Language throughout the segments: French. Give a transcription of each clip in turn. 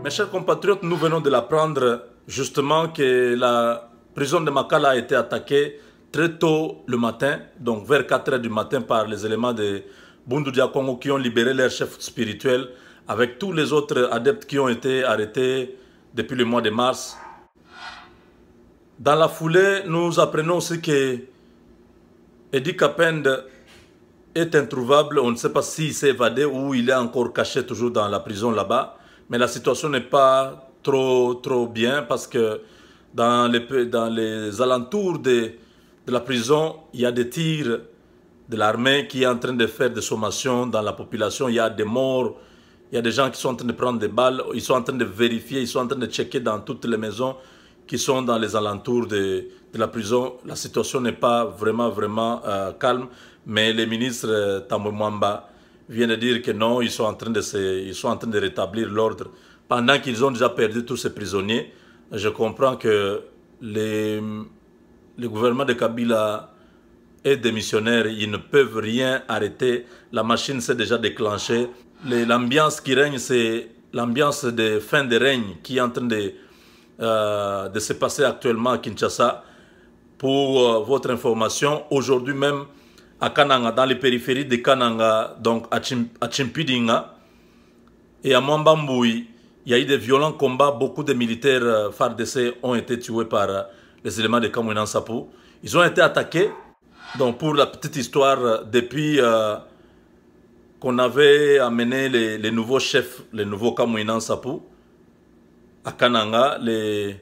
Mes chers compatriotes, nous venons de l'apprendre justement que la prison de Makala a été attaquée très tôt le matin, donc vers 4 h du matin par les éléments de Bundu Dia Congo qui ont libéré leur chef spirituel avec tous les autres adeptes qui ont été arrêtés depuis le mois de mars. Dans la foulée, nous apprenons aussi que Eddie Kapend est introuvable. On ne sait pas s'il s'est évadé ou il est encore caché toujours dans la prison là-bas. Mais la situation n'est pas trop bien parce que dans les alentours de la prison, il y a des tirs de l'armée qui est en train de faire des sommations dans la population. Il y a des morts, il y a des gens qui sont en train de prendre des balles. Ils sont en train de vérifier, ils sont en train de checker dans toutes les maisons qui sont dans les alentours de la prison. La situation n'est pas vraiment calme. Mais le ministre Tambwe Mwamba vient de dire que non, ils sont en train de rétablir l'ordre. Pendant qu'ils ont déjà perdu tous ces prisonniers, je comprends que le gouvernement de Kabila est démissionnaire, ils ne peuvent rien arrêter. La machine s'est déjà déclenchée. L'ambiance qui règne, c'est l'ambiance de fin de règne qui est en train de se passer actuellement à Kinshasa. Pour votre information, aujourd'hui même, à Kananga, dans les périphéries de Kananga, donc à Chimpidinga et à Mwambamboui, il y a eu des violents combats. Beaucoup de militaires FARDC ont été tués par les éléments de Kamwina Nsapu. Ils ont été attaqués. Donc pour la petite histoire, depuis qu'on avait amené les nouveaux chefs, les nouveaux Kamwina Nsapu à Kananga, les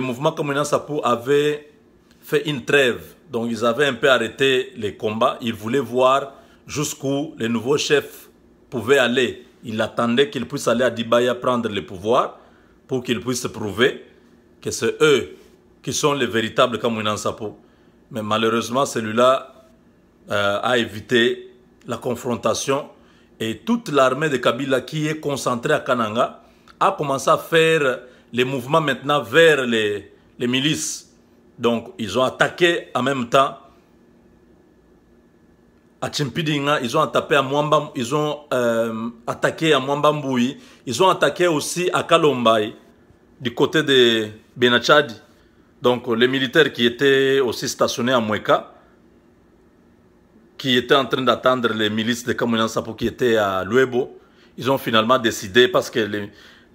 mouvements Kamwina Nsapu avaient fait une trêve. Donc ils avaient un peu arrêté les combats. Ils voulaient voir jusqu'où les nouveaux chefs pouvaient aller. Ils attendaient qu'ils puissent aller à Dibaya prendre le pouvoir pour qu'ils puissent prouver que c'est eux qui sont les véritables Kamwina Nsapu. Mais malheureusement, celui-là a évité la confrontation et toute l'armée de Kabila qui est concentrée à Kananga a commencé à faire les mouvements maintenant vers les milices. Donc, ils ont attaqué en même temps à Chimpidinga, ils ont attaqué à Mwamba, ils ont attaqué à Mwambamboui, ils ont attaqué aussi à Kalombaï, du côté de Benachadi. Donc, les militaires qui étaient aussi stationnés à Mweka, qui étaient en train d'attendre les milices de Kamwina Nsapu qui étaient à Luebo, ils ont finalement décidé parce que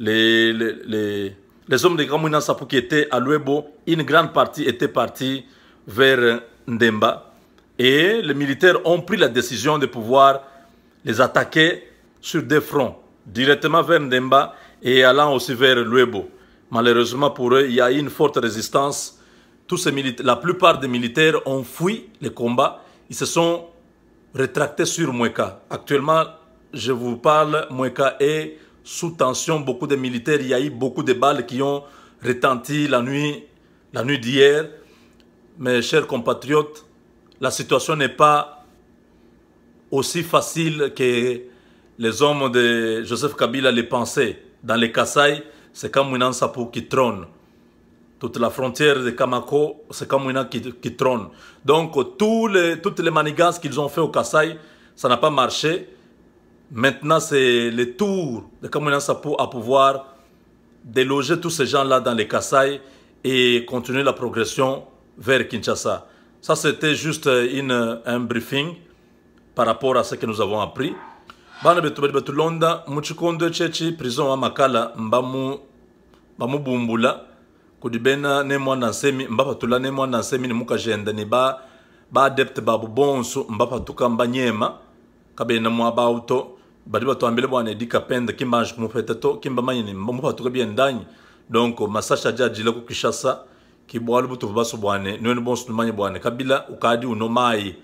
les hommes de Kamwina Nsapu qui étaient à Luebo, une grande partie était partie vers Ndemba. Et les militaires ont pris la décision de pouvoir les attaquer sur des fronts, directement vers Ndemba et allant aussi vers Luebo. Malheureusement pour eux, il y a eu une forte résistance. La plupart des militaires ont fui les combats. Ils se sont rétractés sur Mweka. Actuellement, je vous parle, Mweka est sous tension, beaucoup de militaires, il y a eu beaucoup de balles qui ont retenti la nuit d'hier. Mes chers compatriotes, la situation n'est pas aussi facile que les hommes de Joseph Kabila les pensaient. Dans les Kasaï, c'est Kamwina Nsapu qui trône. Toute la frontière de Kamako, c'est Kamwina qui trône. Donc, toutes les manigances qu'ils ont fait au Kasaï, ça n'a pas marché. Maintenant, c'est le tour de Kamwina Nsapu à pouvoir déloger tous ces gens-là dans les Kasaï et continuer la progression vers Kinshasa. Ça, c'était juste un briefing par rapport à ce que nous avons appris. Bana betu londa muchikondo chechi prison à Makala mbamu bumbula kudibena ne mwana nsemi mbapa tula ne mwana nsemi ni muka jenda ni ba adepte babu bonso mbapa tukamba nyema kabena mwa bauto badi batu ambele bwana Eddie Kapend kimbanj kumufeteto kimba manyini mbapa tukabia ndanyi. Donc masasha jaji la kukishasa kibwalu butu baso bwana nweni bonso numanye bwana Kabila ukadi unomai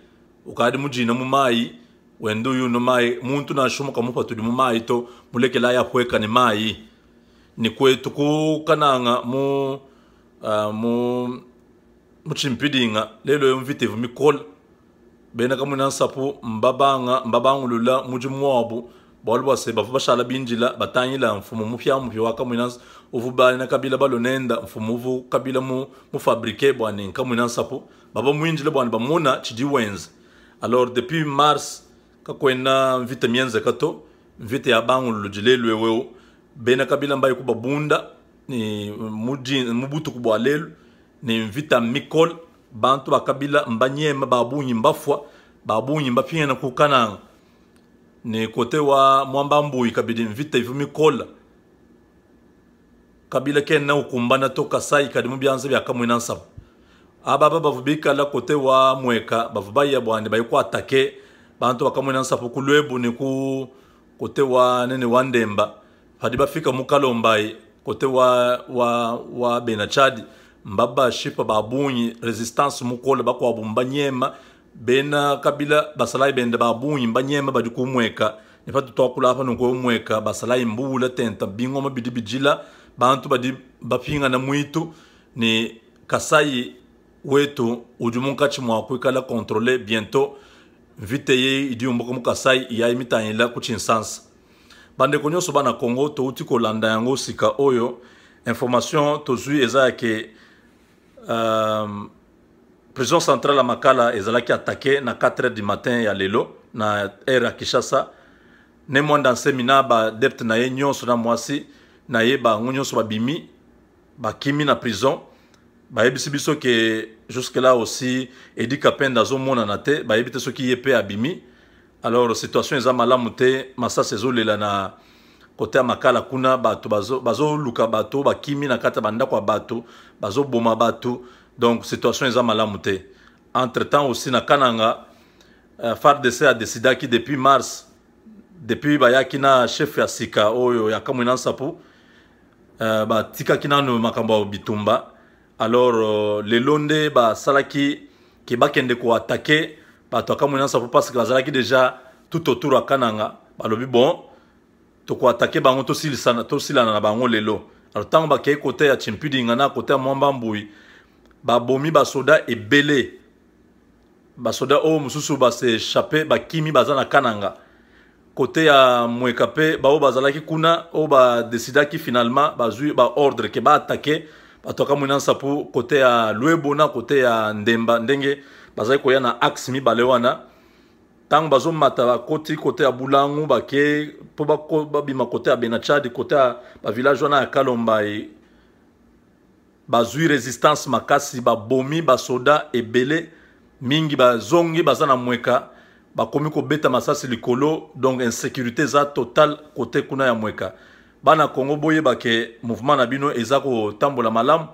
ukadi mujina mumai wendo yuno mai muntu na shumu kamupa tudi mumai to muleke la ya kweka ni mai ni kwetu ku Kananga mu Chimpidinga lelo yomvite vumikol bena Kamwina Nsapu mbabangulula muji mwabu balwa se bafashala binjila batanyila mfumu mupya wa Kamwina uvubali na Kabila balonenda mfumu uvu Kabila mu fabriquer bwana Kamwina Nsapu baba mwinjile bwana bamuna chidiwenze. Alors depuis mars kakwena mvite mienze kato mvite ya bangululu jilelwe weo bena kabila mbaye kuba bunda ni mubutu kubwa lelu ni mvita mikol bantu bakabila mbanyema babunyi mbafwa babunyi mbapinga na kukana ni kote wa mwamba mbuyi kabidi mvita ivu mikola kabila ken na ukumbana to Kasai kadi mubyanze byakamwe nansaba ababa bavubika la kote wa mweka bavubaya bwande bayiko atake bantu bakamwe nansaba kulwebu ni ku kote wa nene wandemba hadi bafika mukalombai kote wa Benachadi mbaba shipa babunyi resistance mukola bakwa bumbanyema bena kabila basalai bende babunyi mbanyema badi kumweka nifatu tokula hapa nuko mweka basalai mbula tenta bingoma bidibijila bantu badi bapinga na mwitu ni Kasai wetu ujumunka chimwa kwikala contrôler bientôt vite ye idiumba mu Kasai ya imitanyela ku Kinshasa bande konyoso bana Congo to uti ko landa yango sika oyo information tozui eza ke prison centrale à Makala ezalaki attaqué na 4h du matin ya lelo na air à Kinshasa ne mwanda semina ba depte na ye nyonso na mwasi na ye ba nyonso ba bimi ba kimi na prison ba yebisi biso ke jusque là aussi Edi Kapenda zomona na te ba yebite soki yepe abimi alors situation eza malamu te masasa ezolela na côté Makala kuna bato bazo luka bato ba kimi na kata banda kwa bato bazo boma bato donc situation eza malamu te entre temps aussi na Kananga FARDC a décidé que depuis mars depuis bayaki na chef ya sika oyo ya kamwina nsapu ba tika kinano makambo bitumba alors le londe ba salaki ki bakende ko attaquer ba to kamwina nsapu parce que bazalaki déjà tout autour à Kananga balobi bon to ko attaquer bango to silana na bango lelo alors tant ba ke côté ya Chimpidinga na côté ya Mwamba Mbuyi ba bomi ba soda ebele ba soda o mususu ba se échappé ba kimi bazana Kananga côté ya Mwekape ba o bazalaki kuna o ba décida ki finalement ba zui ba ordre ke ba attaquer ba toka mwina sapu côté ya Lwebo na côté ya Ndemba ndenge bazali ko ya na axe mi balewana tang bazo mata ba côté ya Bulangu ba ke po ba bima côté ya Benachadi côté ya ba village wana ya Kalomba e bazui résistance makasi ba bomi ba soda ebele mingi ba zongi bazana Mweka ba komi ko beta masasi likolo donc insécurité za total côté kuna ya Mweka bana Congo boye ba ke mouvement na bino ezako tambola malam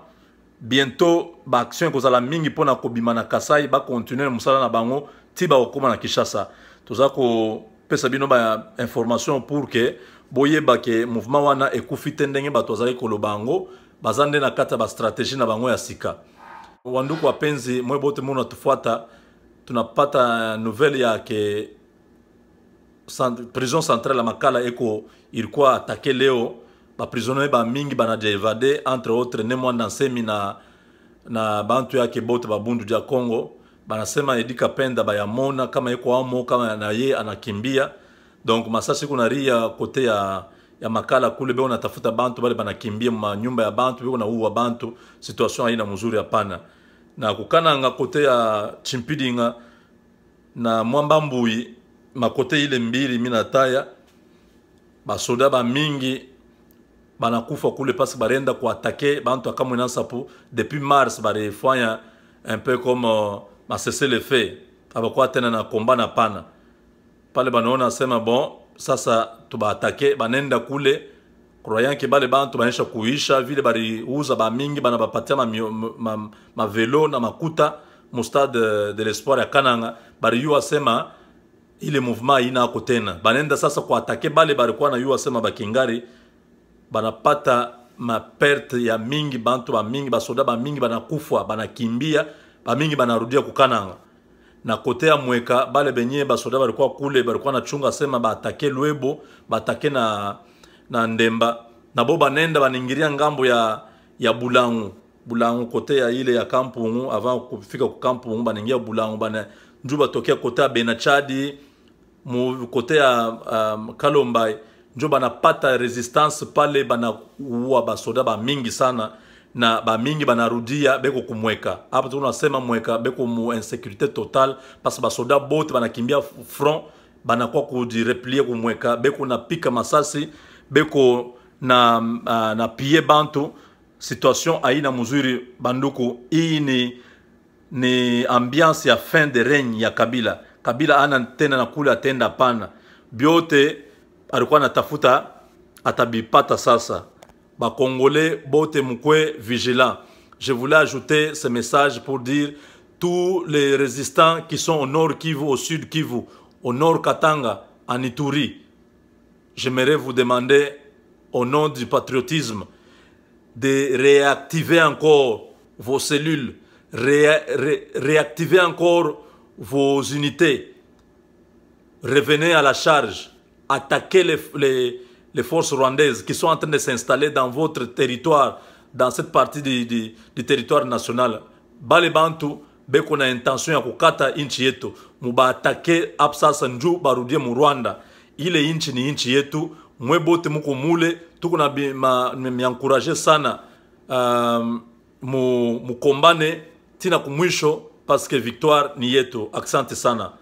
bientôt ba action ko zala mingi pona ko bima na Kasai ba continuer musala na bango tiba okoma na Kinshasa tozako pesa bino ba information pour que boye ba ke mouvement wana ekufite ndenge ba tozali ko lobango bazande na kata ba stratégie na bango ya sika wanduku wapenzi mwe bote muna tufuata tunapata nouvelle ya ke prison centrale à Makala eko ilikuwa attaqué leo ba prisonniers ba mingi bana évadé entre autres ne mwanda nsemi na bantu yake bote ba bundu ya Congo banasema Edi Kapenda ba yamona kama eko amo kama na ye anakimbia donc masasi kuna ria kote ya Makala kule beo natafuta bantu bale banakimbia ma nyumba ya bantu beo na uwa bantu situation haina mzuri hapana na kukananga kote ya Chimpidinga na Mwamba Mbuyi makote ile mbili minataya basoda ba mingi banakufa kule parce barenda ko attaquer bantu akamwina sapu depuis mars barefanya un peu comme ma cesser le fait abakwa tena na combat na pana pale banaona sema bon sasa tuba attaquer banenda kule croyant que bale bantu banisha kuisha vile bari uza ba mingi bana bapatia ma vélo na makuta mu stade de l'espoir ya Kananga bari yu asema ile mouvement ina kotena banenda sasa kwa attaquer bale bari kwa na yu asema bakingari banapata ma perte ya mingi bantu ba mingi basoda ba mingi banakufa banakimbia ba mingi banarudia kukananga na kote ya Mweka bale benye basoda balikuwa kule balikuwa na chunga sema ba attaquer Lwebo ba attaquer na Ndemba na bo banenda baningiria ngambo ya Bulangu kote ya ile ya Kampungu avant kufika ku Kampungu baningia Bulangu bana njuba tokea kote ya Benachadi mu kote ya Kalomba njuba napata resistance pale bana uwa basoda ba mingi sana na ba mingi banarudia beko kumweka hapo tunasema Mweka beko mu insécurité totale parce que basoda bote banakimbia front banakuwa kujireplier kumweka beko na pika masasi beko na pie bantu situation aina mzuri banduku. Hii ni ambiance ya fin de règne ya Kabila. Kabila ana tena na kula tenda pana biote alikuwa natafuta atabipata sasa. Ba Congolais bote mukwe vigilant. Je voulais ajouter ce message pour dire tous les résistants qui sont au nord Kivu, au sud Kivu, au nord Katanga, en Ituri. J'aimerais vous demander au nom du patriotisme de réactiver encore vos cellules, réactiver encore vos unités. Revenez à la charge, attaquez les forces rwandaises qui sont en train de s'installer dans votre territoire, dans cette partie du territoire national. Bale bantu beko na intention ya kukata inchi yetu, muba atake apsasa nju barudie mu Rwanda. Ile inchi ni inchi yetu, mwebote muko mule, tuko na miankuraje sana mukombane tina kumwisho, parce que victoire ni yetu. Asante sana.